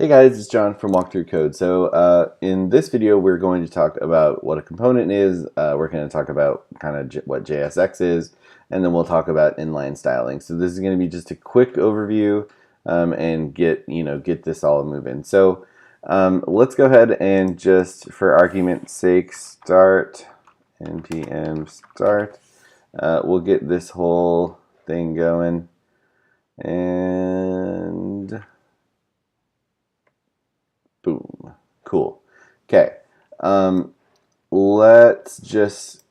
Hey guys, it's John from Walkthrough Code. So in this video, we're going to talk about what a component is. We're going to talk about kind of what JSX is, and then we'll talk about inline styling. So this is going to be just a quick overview and get this all moving. So let's go ahead and just, for argument's sake, start npm start. We'll get this whole thing going, and boom. Cool. Okay. Let's just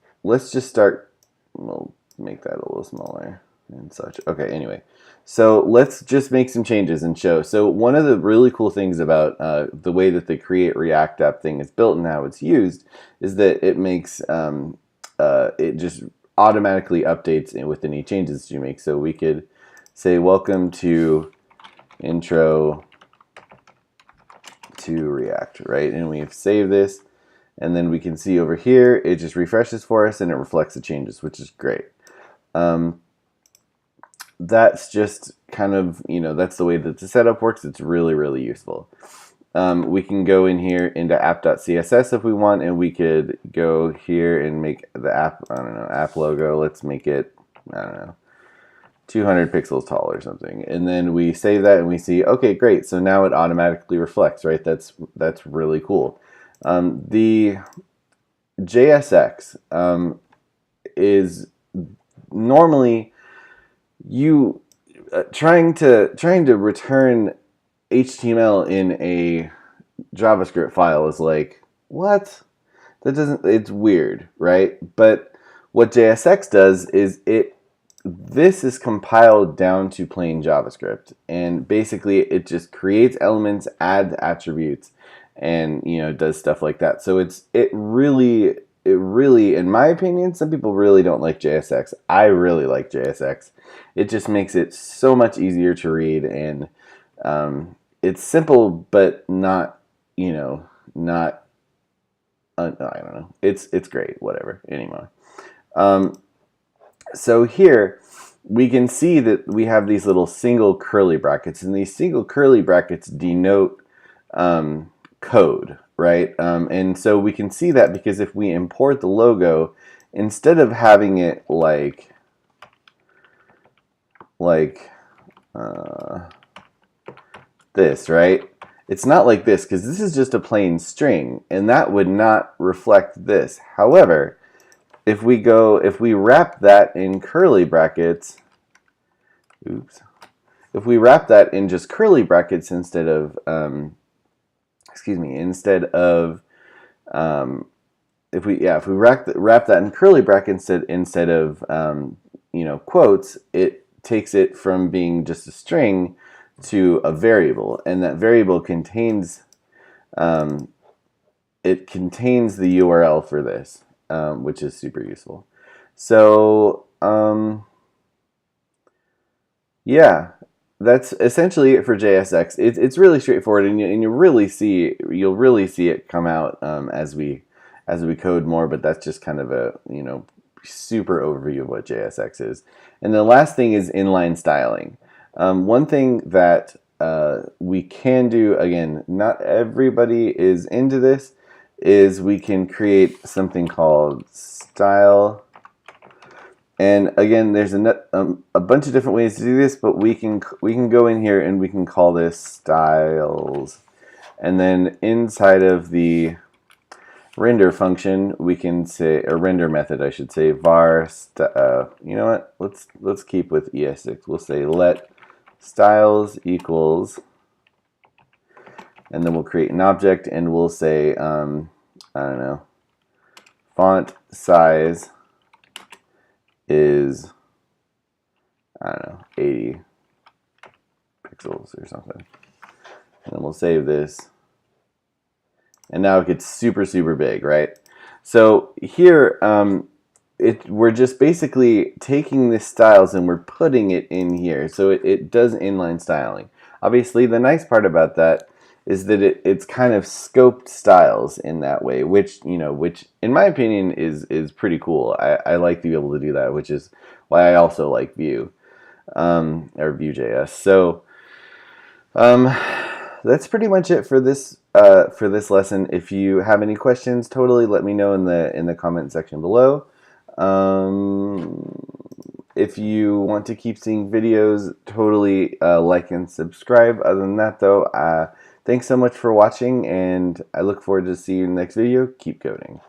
start. We'll make that a little smaller and such. Okay. Anyway, so let's just make some changes and show. So one of the really cool things about the way that the Create React app thing is built and how it's used is that it makes it just automatically updates with any changes you make. So we could say welcome to intro to React, right? And we save this, and then we can see over here it just refreshes for us and it reflects the changes, which is great. That's just kind of, that's the way that the setup works. It's really useful. We can go in here into app.css if we want, and we could go here and make the app, I don't know, app logo. Let's make it, I don't know, 200 pixels tall or something, and then we save that and we see, okay, great, so now it automatically reflects, right? That's really cool. The JSX is normally you trying to return HTML in a JavaScript file is like, what? That doesn't, it's weird, right? But what JSX does is this is compiled down to plain JavaScript, and basically it just creates elements, adds attributes, and does stuff like that. So it really, in my opinion, some people really don't like JSX. I really like JSX. It just makes it so much easier to read, and it's simple, but not not I don't know. It's great. Whatever. Anyway. So here we can see that we have these little single curly brackets, and these single curly brackets denote code, right? And so we can see that because if we import the logo, instead of having it like this, right? It's not like this, because this is just a plain string, and that would not reflect this. However, if we wrap that in curly brackets, if we wrap that in just curly brackets instead of, if we wrap that in curly brackets instead of, quotes, it takes it from being just a string to a variable, and that variable contains, it contains the URL for this. Which is super useful. So yeah, that's essentially it for JSX. It's really straightforward, and you'll really see it come out as we code more. But that's just kind of a super overview of what JSX is. And the last thing is inline styling. One thing that we can do, again, not everybody is into this, is we can create something called style. And again, there's a bunch of different ways to do this, but we can go in here and we can call this styles. And then inside of the render function, we can say, or render method, I should say, var you know what? Let's keep with ES6. We'll say let styles equals, and then we'll create an object, and we'll say, I don't know, font size is, I don't know, 80 pixels or something. And then we'll save this. And now it gets super big, right? So here, we're just basically taking this styles and we're putting it in here. So it does inline styling. Obviously, the nice part about that is that it's kind of scoped styles in that way, which in my opinion is pretty cool. I like to be able to do that, which is why I also like Vue or Vue.js. So that's pretty much it for this lesson. If you have any questions, totally let me know in the comment section below. If you want to keep seeing videos, totally like and subscribe. Other than that, though, thanks so much for watching, and I look forward to seeing you in the next video. Keep coding.